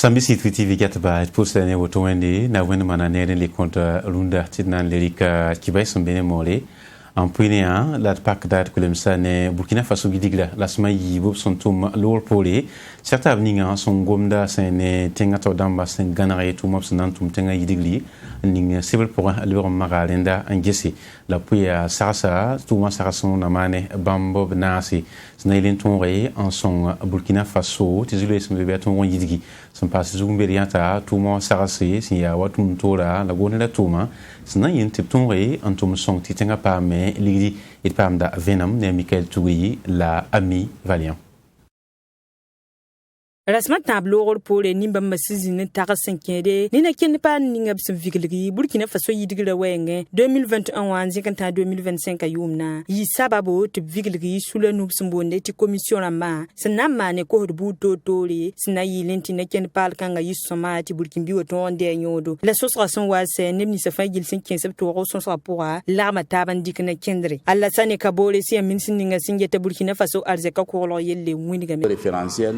Sambisi TV gatba pusane woto wende na wende mananere le konta runda tinan lerika kibay sambene mole en puinéa la pak dat kulemsa ne Burkina Faso gidigla la sma yibo sontum lor pole certa avninga son gomda sene tenga to damba sen ganare to mops nantum tenga yidigli ning civil pour alor magalenda angesi la puya sasa to ma sarason na mane bambo nasi snailin tonre en son Burkina Faso tizule sem be ton yidigi son passe zumberiata to mo sarase si ya watum tora la gona la tuma sna yin tip tonre en tom son titenga pa me ligi et pamda venam ne Michael Touyi la ami Valiant Rasmat tablo pour les nimba masizine tarasen kende ni na ken pa ninga bs vigilgi Burkina Faso yidigira wenge 2021 wanzi kanta 2025 ayumna yi sababo te vigilgi sula nubs mbonde ti commission rama sanama ne ko hurbu totore sina yilenti na ken pal kanga yisoma ti Burkimbi woton de nyodo la association wase nemni sa fagil 5 septembre son rapport l'arma taban dikna kendre alla sane kabole si amin sininga singeta Burkina Faso arzeka ko lo yelle winiga référentiel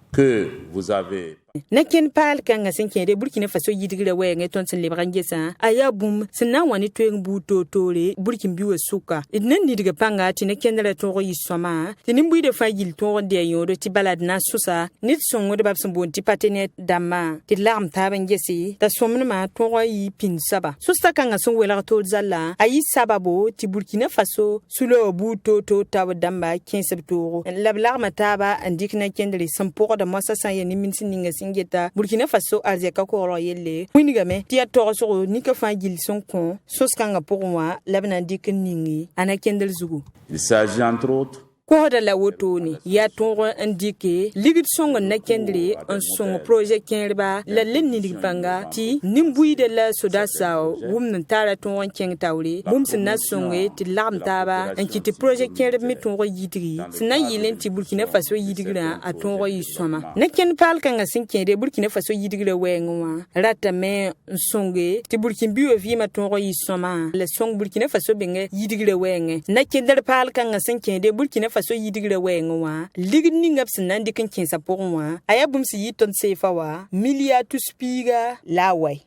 que vous avez Naken pal kanga senkende Burkina Faso yidigira wenge ton sen lebrangesa aya bum sena wani tweng buto tole Burkimbi we suka idnen didiga panga ti nakendela to yisoma tinimbu de fagil to de yodo ti balad na susa nit songo de babson bon ti patene dama ti lam taban gesi ta somna ma to yi pin saba susta kanga son wela to zalla ayi sababo ti Burkina Faso sulo buto to taw damba 15 septembre lablar mataba andikna kendele samporo da mosa sa yani min sininga ngeta Burkina Faso arzeka ko royele winigame tia torso ni ka fangil son kon soskanga pour moi labna dik ningi ana kendel zugu. Il s'agit entre autres ko da la wotoni ya tongo indiqué ligit songo na kendre un son projet kenreba la lenni ligpanga ti nimbui de la sodasa wum tara tongo keng tawle bum sina songe ti lam taba en kiti projet kenreb mi tongo yidiri sina yilen ti Burkina Faso yidigra a tongo yisoma na ken pal kanga sinkende Burkina Faso yidigra wengwa rata me songe ti Burkimbi we vi ma tongo yisoma la song Burkina Faso benge yidigra wenge na kendel pal kanga sinkende Burkina Faso yidigra wengwa ligni ngaps nandi kan kinsa porwa ayabum si yiton sefa wa milia to spiga lawai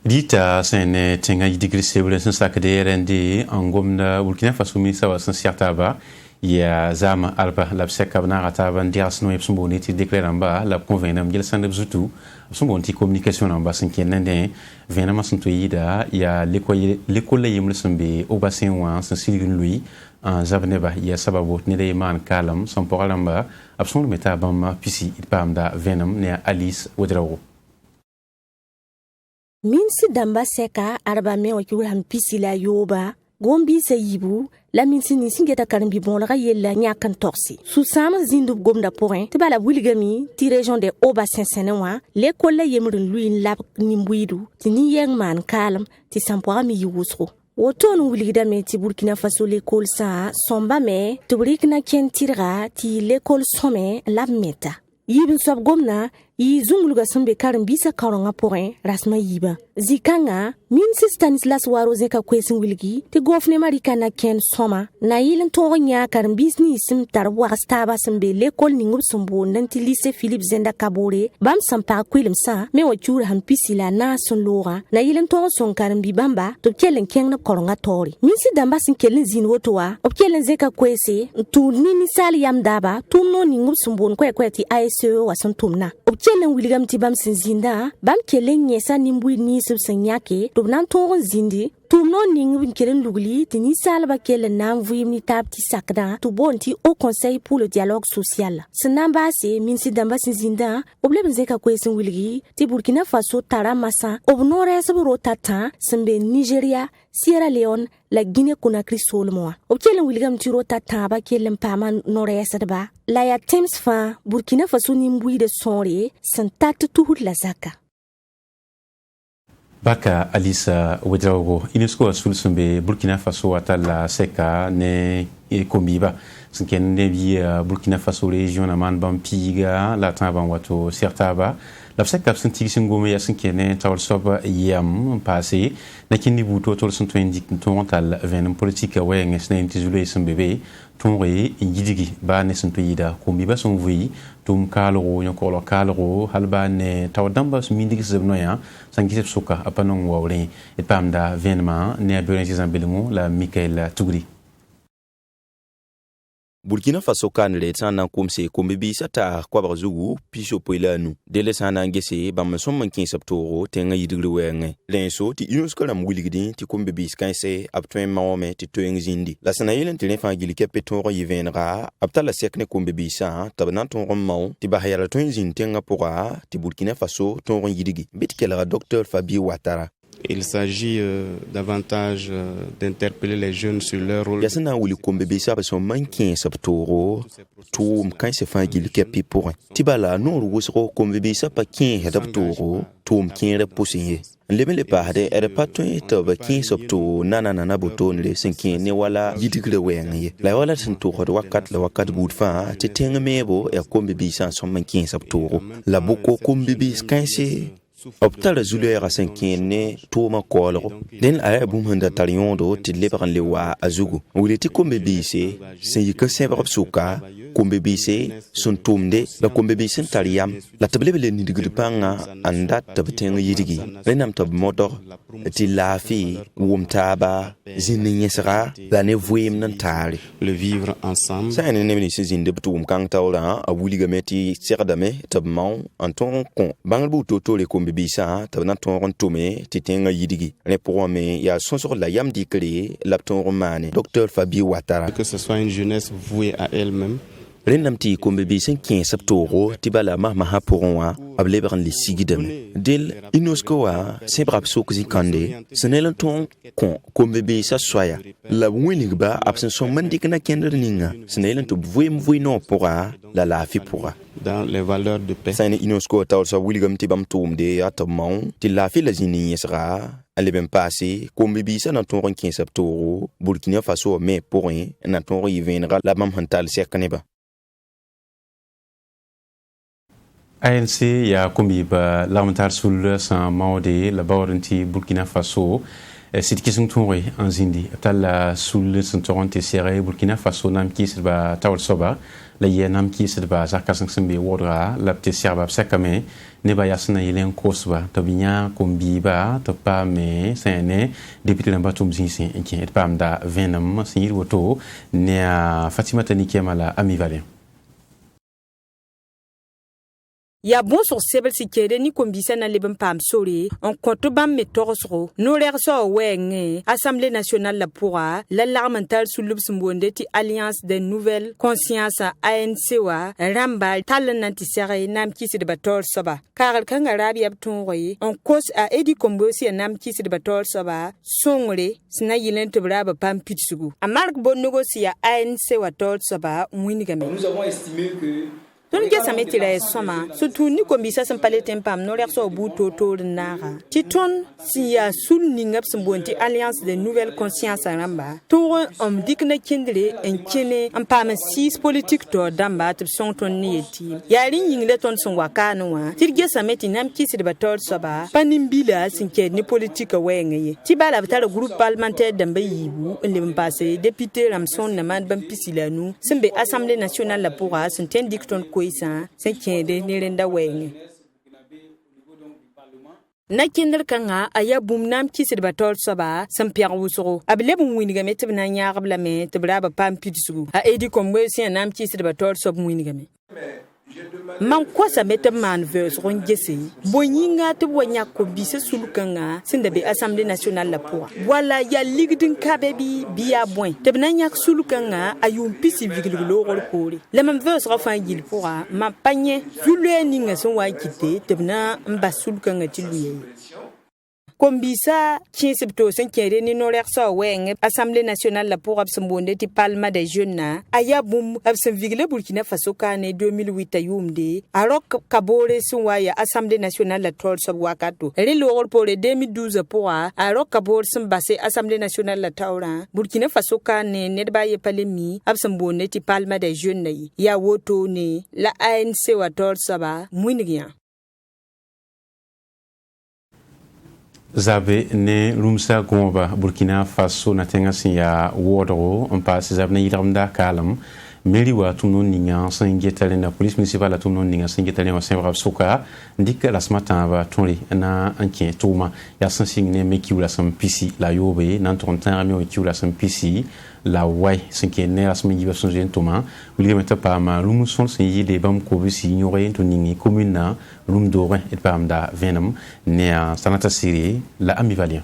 dita sene tenga yidigri sebule sen sakade rendi angomna Burkina Faso mi sawa sen siataba ya zama alba la sekabna rataba ndias no yepsumboni ti declaramba la convenam gel sandeb zutu sumbonti communication amba sen kenende venama santo yida ya l'école yimle sembe obasen wa sen sigun lui en Zaveneba ya sababu ne man kalam son poralamba absolument meta bam pisi itpamda venam ne Alice Wodrawo minsi damba seka arba me wakura ham pisi la yoba gombi sayibu la minsi ni singeta karimbi bon la yella nyakan torsi sous sam zindu gomda point te bala wilgami ti région de Obasen Senewa l'école yemrun lui lab nimbuidu ti ni yeng man kalam ti sampora mi yusro woton wilgida me ti Burkina Faso l'école sa somba me to brikna ken tirga ti l'école some lab meta yibin sob gomna yi zungluga sambe karin bisa karonga point rasma yiba zikanga min Stanislas Waroze ka kwesin wilgi ti gofne marika na ken soma na yilin to nya karin business sim tar wastaba sambe l'école ningub sombo nanti lycée Philippe Zenda Kabore bam sampa kwilim sa me wachura han pisila na son lora na yilin to son karin bibamba to kelen ken na koronga tori min si damba sin kelen zin wotowa op kelen zeka kwese tu nini sali yam daba tumno ningub sombo kwe ti ASE wasan tumna kelen wilgam ti bam sin zinda bam kelen nyesa nimbui ni subsan yake to nan to zindi tumno ning kelen lugli ti ni salba kelen nan vuyim ni tap ti sakda to bonti au conseil pour le dialogue social sinamba se min si damba sin zinda oblem zeka kwesin wilgi ti Burkina Faso tara masa obnore sabro tata sembe Nigeria Sierra Leone la Guinée Conakry solmoa kelen wilgam ti ro tata ba kelen pama nore sadba la ya Thames fa Burkina Faso nimbui de sonre santat tuhur la zaka Baka Alisa Wodrawo UNESCO sulsumbe Burkina Faso atala seka ne kombiba sinken ne bi Burkina Faso region aman bampiga la taban wato sertaba la fsek kap sun tigi sin gome ya sun kene tawal soba yam passé na kindi buto tol sun to indik to tal venem politique wa nges na inti zulu sun bebe ton re yidigi ba ne sun to yida ko mi ba sun vuyi tum kalro nyokolo kalro halba ne tawadamba sun mindigi zebnoya sangi suka apanon wawre et pamda venema ne abiyon zambelmo la Michael Tugri. Burkina Faso kanre sana komse kombebi sata kwa zugu pisho poilanu dele sana ngese bam somman kin saptoro tenga yidigre wenge lenso ti UNESCO lam wiligdi ti kombebi skanse aptwen mawme ti toyeng zindi la sana yelen ti lefa gilike petoro yivenra aptala sekne kombebi sa tabna ton maw ti bahayala toyeng zin tenga pora ti Burkina Faso ton yidigi bitkela Dr Fabio Ouattara. Il s'agit davantage d'interpeller les jeunes sur leur rôle. Yasana wuli kombebi sa son mankin saptoro tum kan se fangil kepi pour tibala no wusro kombebi sa pa kin hedaptoro tum kin repousser le pahade er patun to ba kin sapto nana boton le sinkin ne wala yidigre wenye la wala tin to wakat budfa te tengmebo e kombebi sa son mankin saptoro la boko kombebi skanse optala zulera sankine toma kolro den ay bumhanda tariondo ti lebran lewa azugu wuleti kombebise seyika sebrab suka kombebise sun tumde la kombebise tariam la tablebele ni digdipanga anda tabtenga yidigi renam tab motor ti lafi wumtaba zinyesra la nevuim nan tari le vivre ensemble ça ne nemni sizinde butum kang tawla a wuligameti serdame tabman anton kon bangalbu toto le kombebisa tabna ton tome titenga yidigi ne prome ya son sur la yam dikri lapton romane Dr Fabio Ouattara que ce soit une jeunesse vouée à elle-même. Renamti kombebi sen kin saptoro tibala ma poronwa ablebran li sigidem del UNESCO wa sebrap sokzi kande senel ton kon kombebi sa soya la winigba absen son mandik na kender ninga senel to vuim no pora la fi pora dans les valeurs de paix. Sane UNESCO taw sa wiligam tibam tumde atamon ti la fi la zini yesra ale ben passé kombebi sa na ton kin saptoro Burkina Faso mais pour rien na ton yivenra la mam hantal sekaneba. ANC ya kombi ba lamentar sul san maode la bawranti Burkina Faso sit kisung tunwe en zindi tala sul san torante sere Burkina Faso nam kis ba tawal soba la ye nam kis ba zakasang sembe wodra la pte serba sakame ne ba yasna yelen kosba tabinya kombi ba to pa me sene député na batum zinsin enki et pam da venam sinir woto ne Fatima Tani Kemala Ami Valien. Ya bon sur sebel si kere ni kombisa na leben pam sori on compte bam me torsro no lerso wenge Assemblée nationale la pourra la l'armental sous l'obsmbonde ti Alliance des nouvelles consciences ANC wa ramba talananti sere nam kisi de batol soba karal kanga rabi abtonroyi on cause a edi kombosi nam kisi de batol soba songre sina yilen to braba pam pitsugu a mark bon negocia ANC wa tol soba mwinigame. Nous avons estimé que Ton ke sameti la soma surtout ni kombisa san pale tempam no lerso buto to nara titon si ya sul ningap smbonti Alliance des nouvelles consciences ramba to om dikna kindre en kene am pam 6 politique to damba to son ton nieti ya rin yingle ton son wakano wa tirge sameti nam kisi de batol soba panimbila sinke ni politique wenge ti bala batara groupe parlementaire damba yibu le passé député Ramson Namad Bampisilanu sembe Assemblée nationale la pourra sen dicton koisa senkende nirenda wenge na kinder kanga aya bum nam kisir batol soba sampiar wusoro ableb mwiniga metib na nyaarab la me tibraba pam pitsugu a edi komwe si nam kisir batol sob mwiniga me man kwasa meta man verse ron gese bonyinga te bonya ko bise sulukanga sinda be Assemblée nationale la pour wala ya ligdin kabebi biya boy te bnanya sulukanga ayum pisi vigilgulo rol pori le man verse rafa gil pourra ma panye zulwe ninga son wa kite te bna mba sulukanga tiluye kombisa kinsipto sen kere ni no lerso wenge Assemblée nationale la pour absembonde ti palma des jeunes aya bum absem vigle Burkina Faso kane 2008 ayumde arok kabore sunwaya Assemblée nationale la tol sob wakato relor pour 2012 pour arok kabor sembase Assemblée nationale la taura Burkina Faso kane nedba ye palemi absembonde ti palma des jeunes ya woto ne la ANC wa tol soba mwinigya zabe ne rumsa gomba Burkina Faso na tenga sinya wodro on passe zabe ne yiramda kalam meri wa tuno ninga sangetale na police municipale tuno ninga sangetale wa Saint-Brave Soka ndika la smata va tonri na anke tuma ya sansigne meki la sam pisi la yobe nan tontan ami o ki la sam pisi la wai sanke ne asma yiba sonjen tuma wuli meta pa ma lumu son sen yide bam ko bisi nyore to ningi commune na lum dore et pam da venam ne sanata siri la ambivalien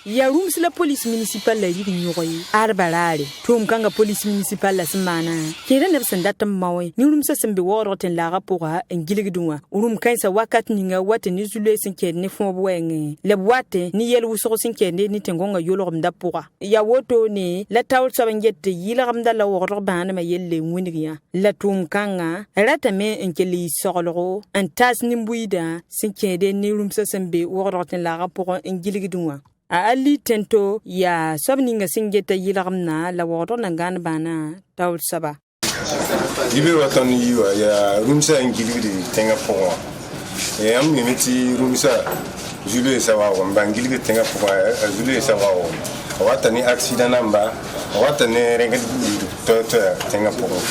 ya rums la police municipale la yiri nyoyi arbalare tum kanga police municipale la semana kire ne bsenda tamawe ni rumsa sembe woro ten la rapora en giligdunwa rum kaisa wakat ninga wate ni zule sinke ne fo bwenge le wate ni yel wuso sinke ne ni tengonga yolo mda pora ya woto ni la tawl sabangette yila ramda la woro bana ma yelle wuniya la tum kanga rata me en keli sorlo en tas ni mbuida sinke de ni rumsa sembe woro ten la rapora en giligdunwa a ali tento ya sabninga singeta yilagamna la wodo nangan bana tawl saba ibe watan yiwa ya rumsa ngiligi tenga poa e am mimiti rumsa jule sawa wa bangiligi tenga poa jule sawa wa watani accident namba watani renga to tenga poa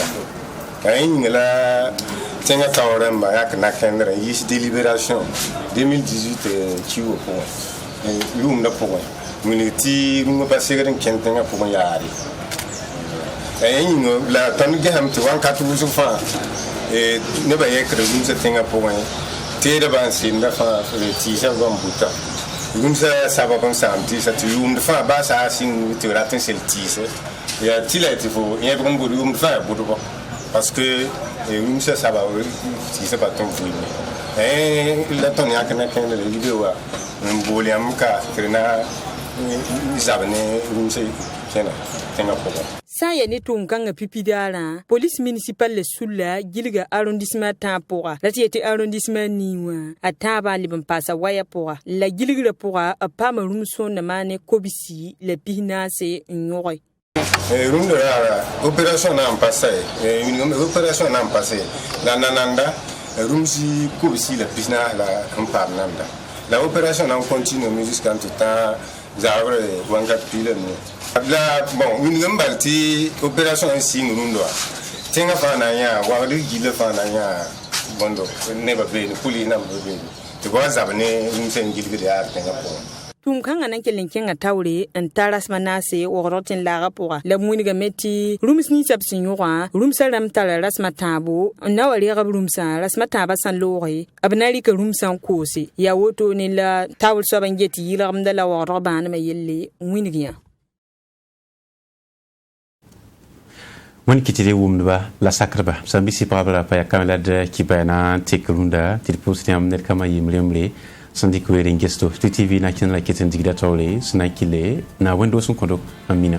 kay ngala tenga tawramba yak nakendra yis délibération 2018 kiwo poa lum na poa miniti rungo passerin kentenga poa yaari ayingo la tanu gam to wan katu fa ne ba yekre lum se tenga poa te da ban sin da fa ti sa gam buta lum sa saba kon sam ti sa ti lum fa ba sa sin ti ratin sel ti se ya ti la ti fo ye bon bu lum fa bu do parce que lum sa saba ti sa ba ton fu la ton ya kana kan le video wa mboliam ka trena zabane lum se kena tenga poa saya ne tum kanga pipidara police municipale le sulla gilga arrondissement tampora la tiete arrondissement niwa ataba libam pasa waya pora la gilga pora apama rumso na mane kobisi le pinase nyoy rumdo opération na passé une opération na passé la nananda rumsi kobisi la pisna la amparnanda la opération na continue jusqu'en tout temps zabre wangat pile no la bon une gambalti opération ainsi ngundo tenga fana ya wa de gile fana ya bondo ne ba be ni kuli na ba be to ba zabane rumsen gilgide ya tenga po tum kanga nan kelen kenga tawre en taras manase worotin la rapora la muniga meti rums ni sabsin yora rumsa ram tala rasma tabo na wali ga rumsa rasma taba san lori abnali ka rumsa kosi ya woto ni la tawl so bangeti yila ramda la woro bana ma yelle muniga wani kitire wumba la sakrba sambisi pabra pa ya kamela de kibana tekrunda tilpus ni amner kama yimlemle sandi ko ringesto TV na kin la keten digda tawle snakile na windows kondo amina